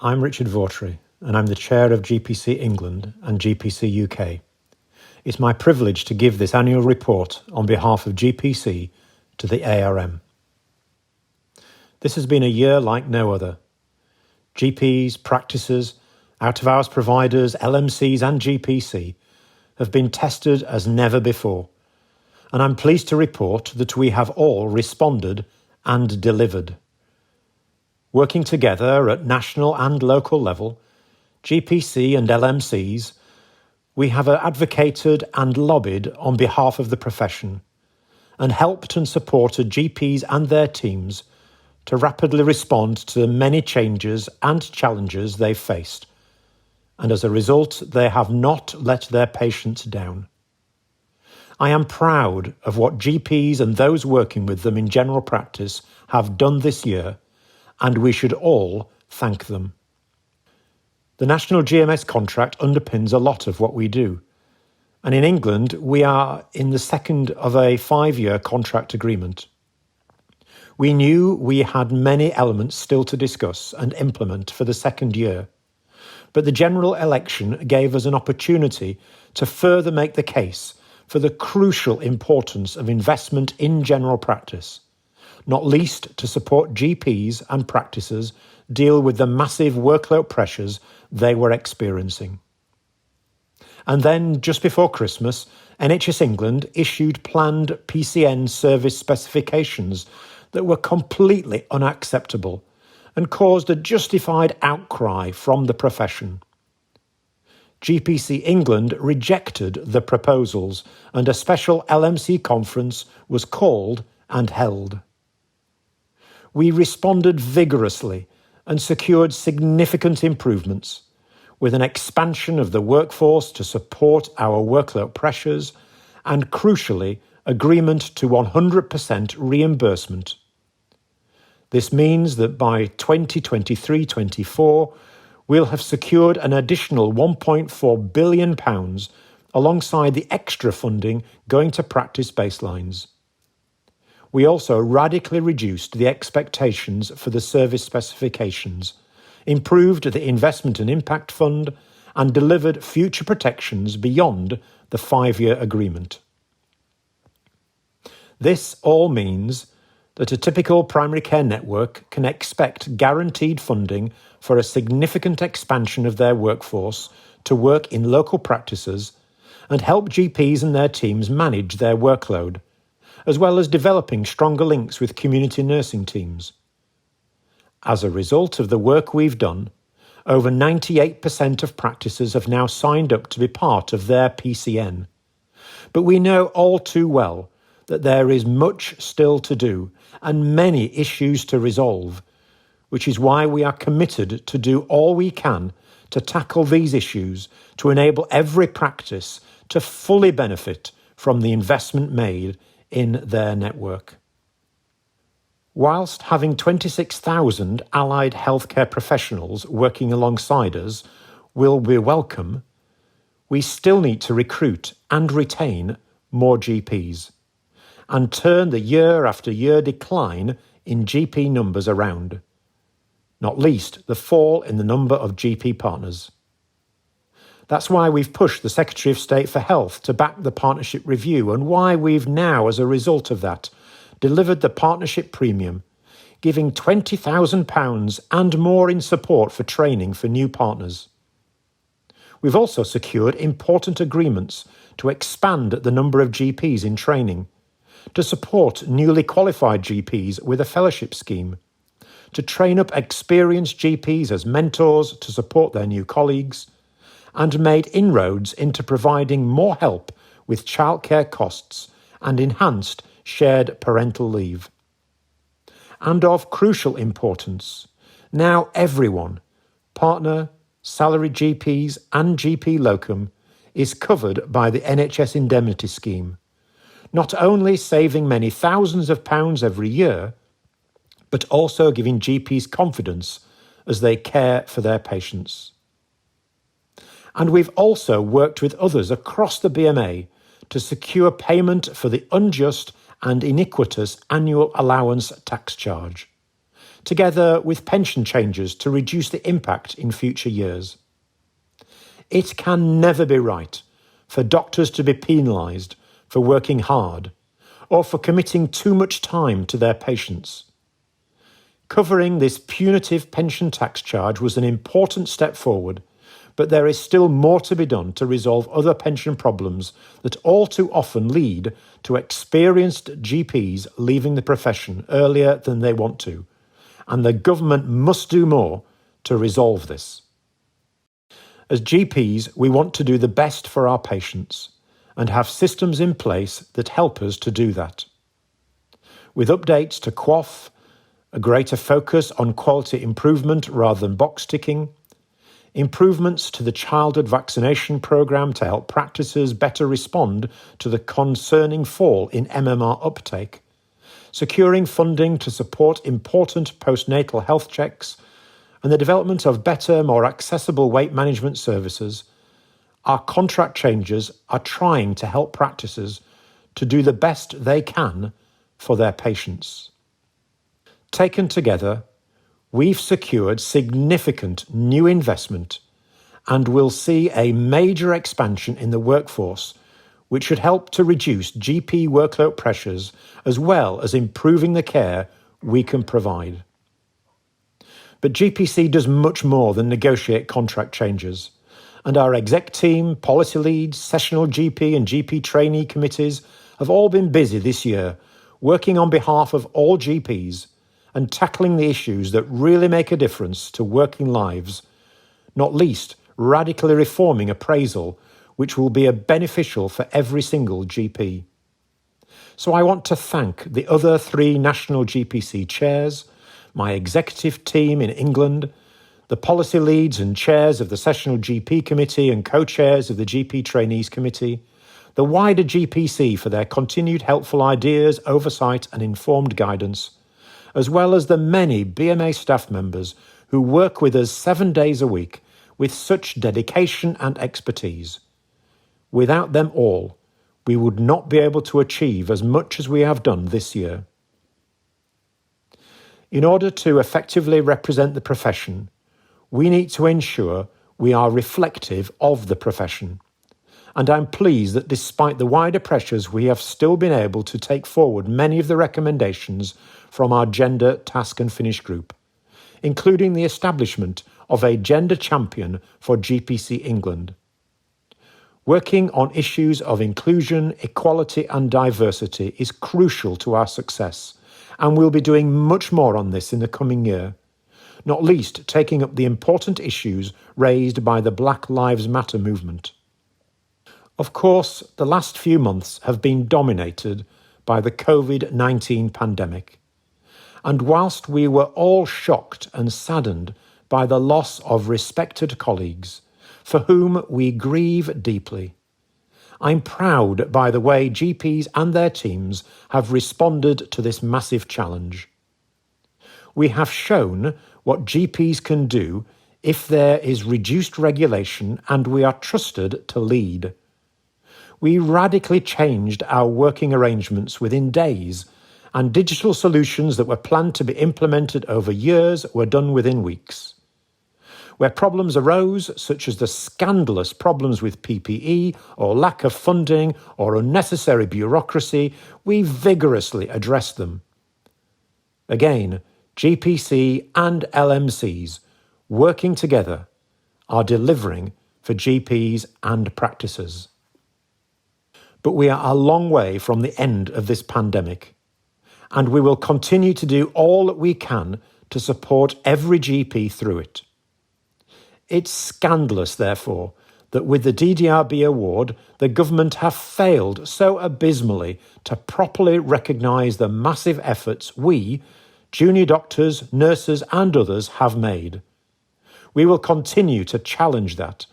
I'm Richard Vautry, and I'm the Chair of GPC England and GPC UK. It's my privilege to give this annual report on behalf of GPC to the ARM. This has been a year like no other. GPs, practices, out-of-hours providers, LMCs and GPC have been tested as never before, and I'm pleased to report that we have all responded and delivered. Working together at national and local level, GPC and LMCs, we have advocated and lobbied on behalf of the profession and helped and supported GPs and their teams to rapidly respond to the many changes and challenges they've faced. And as a result, they have not let their patients down. I am proud of what GPs and those working with them in general practice have done this year, and we should all thank them. The National GMS contract underpins a lot of what we do, and in England we are in the second of a 5-year contract agreement. We knew we had many elements still to discuss and implement for the second year, but the general election gave us an opportunity to further make the case for the crucial importance of investment in general practice, not least to support GPs and practices deal with the massive workload pressures they were experiencing. And then, just before Christmas, NHS England issued planned PCN service specifications that were completely unacceptable and caused a justified outcry from the profession. GPC England rejected the proposals, and a special LMC conference was called and held. We responded vigorously and secured significant improvements, with an expansion of the workforce to support our workload pressures and, crucially, agreement to 100% reimbursement. This means that by 2023-24, we'll have secured an additional £1.4 billion alongside the extra funding going to practice baselines. We also radically reduced the expectations for the service specifications, improved the Investment and Impact Fund, and delivered future protections beyond the 5-year agreement. This all means that a typical primary care network can expect guaranteed funding for a significant expansion of their workforce to work in local practices and help GPs and their teams manage their workload, as well as developing stronger links with community nursing teams. As a result of the work we've done, over 98% of practices have now signed up to be part of their PCN. But we know all too well that there is much still to do and many issues to resolve, which is why we are committed to do all we can to tackle these issues to enable every practice to fully benefit from the investment made in their network. Whilst having 26,000 allied healthcare professionals working alongside us will be welcome, we still need to recruit and retain more GPs and turn the year after year decline in GP numbers around, not least the fall in the number of GP partners. That's why we've pushed the Secretary of State for Health to back the partnership review, and why we've now, as a result of that, delivered the partnership premium, giving £20,000 and more in support for training for new partners. We've also secured important agreements to expand the number of GPs in training, to support newly qualified GPs with a fellowship scheme, to train up experienced GPs as mentors to support their new colleagues, and made inroads into providing more help with childcare costs and enhanced shared parental leave. And of crucial importance, now everyone, partner, salaried GPs and GP locum, is covered by the NHS indemnity scheme, not only saving many thousands of pounds every year, but also giving GPs confidence as they care for their patients. And we've also worked with others across the BMA to secure payment for the unjust and iniquitous annual allowance tax charge, together with pension changes to reduce the impact in future years. It can never be right for doctors to be penalised for working hard or for committing too much time to their patients. Covering this punitive pension tax charge was an important step forward, but there is still more to be done to resolve other pension problems that all too often lead to experienced GPs leaving the profession earlier than they want to, and the government must do more to resolve this. As GPs, we want to do the best for our patients and have systems in place that help us to do that. With updates to QOF, a greater focus on quality improvement rather than box ticking, improvements to the childhood vaccination programme to help practices better respond to the concerning fall in MMR uptake, securing funding to support important postnatal health checks, and the development of better, more accessible weight management services, our contract changes are trying to help practices to do the best they can for their patients. Taken together, we've secured significant new investment and will see a major expansion in the workforce, which should help to reduce GP workload pressures as well as improving the care we can provide. But GPC does much more than negotiate contract changes, and our exec team, policy leads, sessional GP and GP trainee committees have all been busy this year working on behalf of all GPs and tackling the issues that really make a difference to working lives, not least radically reforming appraisal, which will be beneficial for every single GP. So I want to thank the other 3 national GPC chairs, my executive team in England, the policy leads and chairs of the Sessional GP Committee and co-chairs of the GP Trainees Committee, the wider GPC for their continued helpful ideas, oversight and informed guidance, as well as the many BMA staff members who work with us 7 days a week with such dedication and expertise. Without them all, we would not be able to achieve as much as we have done this year. In order to effectively represent the profession, we need to ensure we are reflective of the profession. And I'm pleased that despite the wider pressures, we have still been able to take forward many of the recommendations from our Gender Task and Finish group, including the establishment of a gender champion for GPC England. Working on issues of inclusion, equality and diversity is crucial to our success, and we'll be doing much more on this in the coming year, not least taking up the important issues raised by the Black Lives Matter movement. Of course, the last few months have been dominated by the COVID-19 pandemic, and whilst we were all shocked and saddened by the loss of respected colleagues, for whom we grieve deeply, I'm proud by the way GPs and their teams have responded to this massive challenge. We have shown what GPs can do if there is reduced regulation and we are trusted to lead. We radically changed our working arrangements within days, and digital solutions that were planned to be implemented over years were done within weeks. Where problems arose, such as the scandalous problems with PPE or lack of funding or unnecessary bureaucracy, we vigorously addressed them. Again, GPC and LMCs, working together, are delivering for GPs and practices. But we are a long way from the end of this pandemic, and we will continue to do all that we can to support every GP through it. It's scandalous, therefore, that with the DDRB award, the government have failed so abysmally to properly recognise the massive efforts we, junior doctors, nurses and others have made. We will continue to challenge that,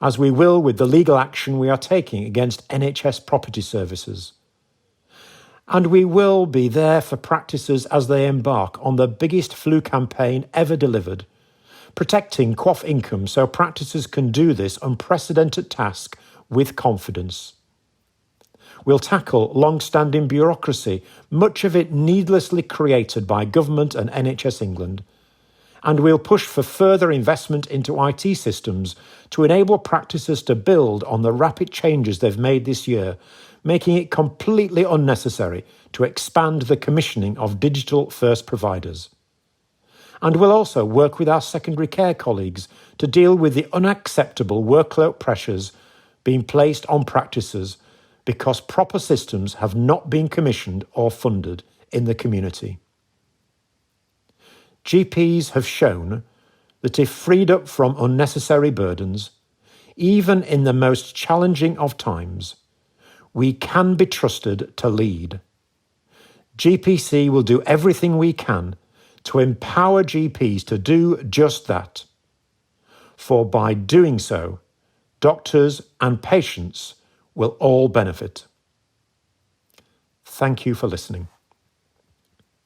as we will with the legal action we are taking against NHS property services. And we will be there for practices as they embark on the biggest flu campaign ever delivered, protecting QOF income so practices can do this unprecedented task with confidence. We'll tackle long-standing bureaucracy, much of it needlessly created by government and NHS England. And we'll push for further investment into IT systems to enable practices to build on the rapid changes they've made this year, making it completely unnecessary to expand the commissioning of digital-first providers. And we'll also work with our secondary care colleagues to deal with the unacceptable workload pressures being placed on practices because proper systems have not been commissioned or funded in the community. GPs have shown that if freed up from unnecessary burdens, even in the most challenging of times, we can be trusted to lead. GPC will do everything we can to empower GPs to do just that. For by doing so, doctors and patients will all benefit. Thank you for listening.